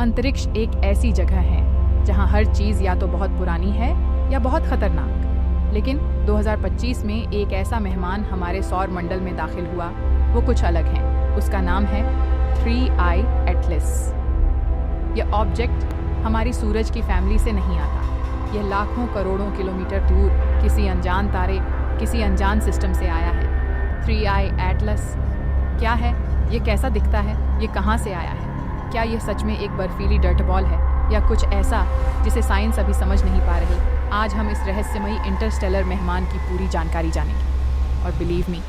अंतरिक्ष एक ऐसी जगह है जहां हर चीज़ या तो बहुत पुरानी है या बहुत खतरनाक। लेकिन 2025 में एक ऐसा मेहमान हमारे सौर मंडल में दाखिल हुआ, वो कुछ अलग है। उसका नाम है 3I एटलस। यह ऑब्जेक्ट हमारी सूरज की फैमिली से नहीं आता। यह लाखों करोड़ों किलोमीटर दूर किसी अनजान तारे, किसी अनजान सिस्टम से आया है। 3I एटलस क्या है? ये कैसा दिखता है? ये कहाँ से आया है? क्या यह सच में एक बर्फीली डर्ट बॉल है या कुछ ऐसा जिसे साइंस अभी समझ नहीं पा रही? आज हम इस रहस्यमयी इंटरस्टेलर मेहमान की पूरी जानकारी जानेंगे। और बिलीव मी,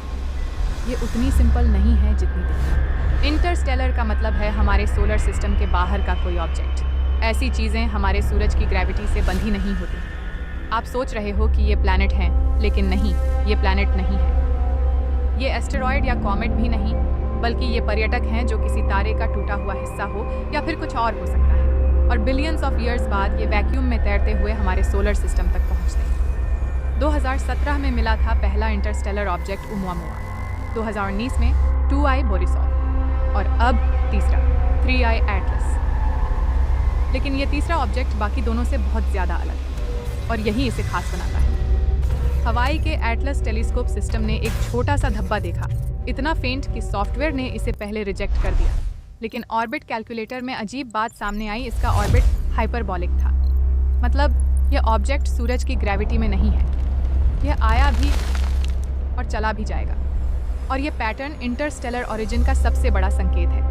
ये उतनी सिंपल नहीं है जितनी दिखती। इंटरस्टेलर का मतलब है हमारे सोलर सिस्टम के बाहर का कोई ऑब्जेक्ट। ऐसी चीज़ें हमारे सूरज की ग्रेविटी से बंधी नहीं होती। आप सोच रहे हो कि ये प्लैनेट हैं, लेकिन नहीं, ये प्लैनेट नहीं है। ये एस्टेरॉयड या कॉमेट भी नहीं, बल्कि ये पर्यटक हैं जो किसी तारे का टूटा हुआ हिस्सा हो या फिर कुछ और हो सकता है। और बिलियंस ऑफ ईयर्स बाद ये वैक्यूम में तैरते हुए हमारे सोलर सिस्टम तक पहुंचते हैं। 2017 में मिला था पहला इंटरस्टेलर ऑब्जेक्ट ओumuamua, 2019 में 2I बोरिसोव और अब तीसरा 3I एटलस। लेकिन ये तीसरा ऑब्जेक्ट बाकी दोनों से बहुत ज़्यादा अलग है और यही इसे खास बनाता है। हवाई के एटलस टेलीस्कोप सिस्टम ने एक छोटा सा धब्बा देखा, इतना फेंट कि सॉफ्टवेयर ने इसे पहले रिजेक्ट कर दिया। लेकिन ऑर्बिट कैलकुलेटर में अजीब बात सामने आई, इसका ऑर्बिट हाइपरबॉलिक था। मतलब यह ऑब्जेक्ट सूरज की ग्रेविटी में नहीं है। यह आया भी और चला भी जाएगा। और यह पैटर्न इंटरस्टेलर ओरिजिन का सबसे बड़ा संकेत है।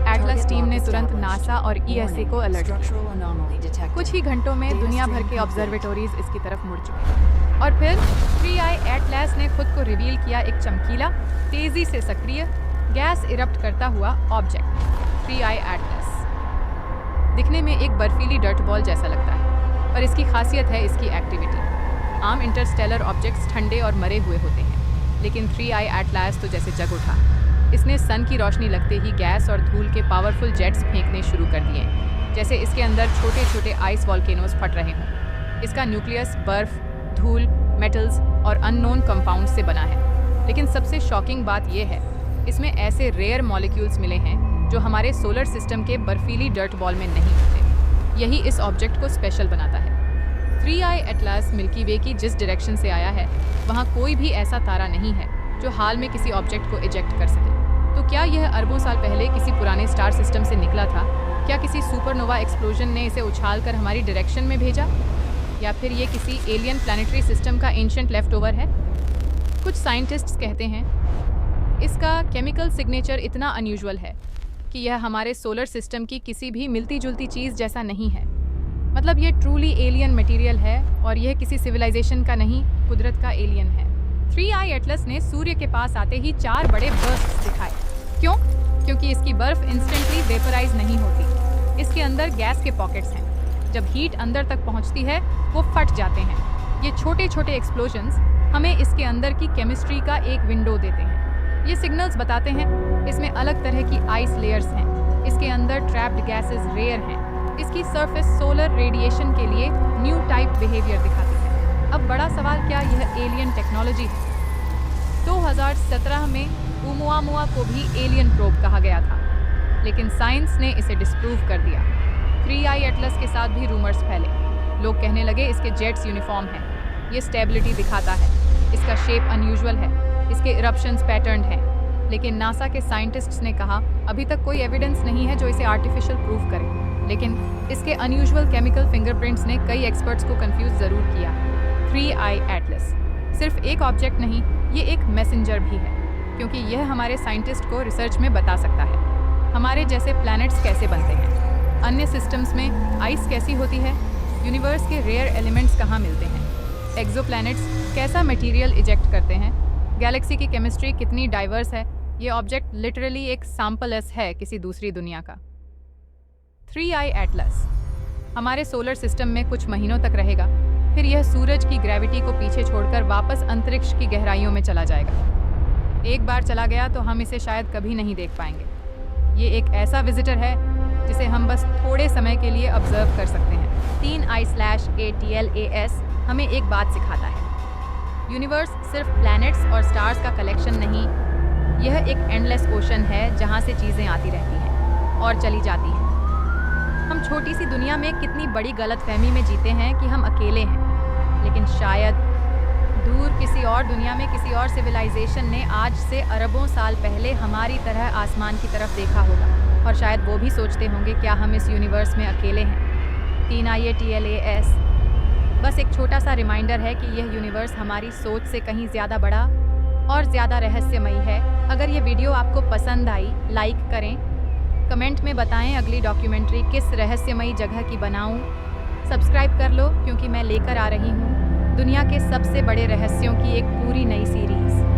एटलस टीम ने तुरंत नासा और ESA को अलर्ट किया। कुछ ही घंटों में दुनिया भर के ऑब्जर्वेटोरीज इसकी तरफ मुड़ चुके। और फिर 3I एटलस ने खुद को रिवील किया, एक चमकीला, तेजी से सक्रिय, गैस इरप्ट करता हुआ ऑब्जेक्ट 3I एटलस। दिखने में एक बर्फीली डर्ट बॉल जैसा लगता है, पर इसकी खासियत है इसकी एक्टिविटी। आम इंटरस्टेलर ऑब्जेक्ट्स ठंडे और मरे हुए होते हैं, लेकिन 3I एटलस तो जैसे जग उठा। इसने सन की रोशनी लगते ही गैस और धूल के पावरफुल जेट्स फेंकने शुरू कर दिए, जैसे इसके अंदर छोटे छोटे आइस वॉल्केनोज फट रहे हों। इसका न्यूक्लियस बर्फ, धूल, मेटल्स और अननोन कंपाउंड से बना है। लेकिन सबसे शॉकिंग बात यह है, इसमें ऐसे रेयर मॉलिक्यूल्स मिले हैं जो हमारे सोलर सिस्टम के बर्फीली डर्ट बॉल में नहीं होते। यही इस ऑब्जेक्ट को स्पेशल बनाता है। 3I एटलस मिल्की वे की जिस डायरेक्शन से आया है, वहाँ कोई भी ऐसा तारा नहीं है जो हाल में किसी ऑब्जेक्ट को इजेक्ट कर सके। तो क्या यह अरबों साल पहले किसी पुराने स्टार सिस्टम से निकला था? क्या किसी सुपरनोवा एक्सप्लोजन ने इसे उछालकर हमारी डायरेक्शन में भेजा? या फिर ये किसी एलियन प्लैनेटरी सिस्टम का एंशिएंट लेफ्टओवर है? कुछ साइंटिस्ट्स कहते हैं इसका केमिकल सिग्नेचर इतना अनयूजुअल है कि यह हमारे सोलर सिस्टम की किसी भी मिलती जुलती चीज़ जैसा नहीं है। मतलब ये ट्रूली एलियन मटेरियल है और यह किसी सिविलाइजेशन का नहीं, कुदरत का एलियन है। 3I एटलस ने सूर्य के पास आते ही 4 बड़े बर्स्ट्स दिखाए। क्यों? क्योंकि इसकी बर्फ इंस्टेंटली वेपराइज नहीं होती। इसके अंदर गैस के पॉकेट्स हैं। जब हीट अंदर तक पहुंचती है, वो फट जाते हैं। ये छोटे छोटे एक्सप्लोजन्स हमें इसके अंदर की केमिस्ट्री का एक विंडो देते हैं। ये सिग्नल्स बताते हैं इसमें अलग तरह की आइस लेयर्स हैं। इसके अंदर ट्रैप्ड गैसेस रेयर हैं। इसकी सरफेस सोलर रेडिएशन के लिए न्यू टाइप बिहेवियर दिखाती है। अब बड़ा सवाल, क्या यह एलियन टेक्नोलॉजी है? 2017 में ओumuamua को भी एलियन प्रोब कहा गया था, लेकिन साइंस ने इसे डिस्प्रूव कर दिया। 3I एटलस के साथ भी रूमर्स फैले। लोग कहने लगे इसके जेट्स यूनिफॉर्म हैं, ये स्टेबिलिटी दिखाता है, इसका शेप अनयूजुअल है, इसके इरप्शंस पैटर्न्ड हैं। लेकिन नासा के साइंटिस्ट्स ने कहा अभी तक कोई एविडेंस नहीं है जो इसे आर्टिफिशियल प्रूव करे। लेकिन इसके अनयूजुअल केमिकल फिंगरप्रिंट्स ने कई एक्सपर्ट्स को कंफ्यूज ज़रूर किया। 3I एटलस सिर्फ एक ऑब्जेक्ट नहीं, ये एक मैसेंजर भी है, क्योंकि यह हमारे साइंटिस्ट को रिसर्च में बता सकता है हमारे जैसे प्लैनेट्स कैसे बनते हैं, अन्य सिस्टम्स में आइस कैसी होती है, यूनिवर्स के रेयर एलिमेंट्स कहाँ मिलते हैं, एक्सोप्लैनेट्स कैसा मटेरियल इजेक्ट करते हैं, गैलेक्सी की केमिस्ट्री कितनी डाइवर्स है। ये ऑब्जेक्ट लिटरली एक सैंपल है किसी दूसरी दुनिया का। 3I एटलस हमारे सोलर सिस्टम में कुछ महीनों तक रहेगा, फिर यह सूरज की ग्रेविटी को पीछे छोड़कर वापस अंतरिक्ष की गहराइयों में चला जाएगा। एक बार चला गया तो हम इसे शायद कभी नहीं देख पाएंगे। ये एक ऐसा विजिटर है जिसे हम बस थोड़े समय के लिए ऑब्जर्व कर सकते हैं। 3I/ATLAS हमें एक बात सिखाता है, यूनिवर्स सिर्फ प्लैनेट्स और स्टार्स का कलेक्शन नहीं, यह एक एंडलेस ओशन है जहाँ से चीज़ें आती रहती हैं और चली जाती हैं। हम छोटी सी दुनिया में कितनी बड़ी गलतफहमी में जीते हैं कि हम अकेले हैं, लेकिन शायद दूर किसी और दुनिया में किसी और सिविलाइजेशन ने आज से अरबों साल पहले हमारी तरह आसमान की तरफ देखा होगा, और शायद वो भी सोचते होंगे क्या हम इस यूनिवर्स में अकेले हैं। 3IATLAS बस एक छोटा सा रिमाइंडर है कि यह यूनिवर्स हमारी सोच से कहीं ज़्यादा बड़ा और ज़्यादा रहस्यमयी है। अगर ये वीडियो आपको पसंद आई, लाइक करें, कमेंट में बताएं अगली डॉक्यूमेंट्री किस रहस्यमयी जगह की बनाऊं। सब्सक्राइब कर लो क्योंकि मैं लेकर आ रही हूँ दुनिया के सबसे बड़े रहस्यों की एक पूरी नई सीरीज़।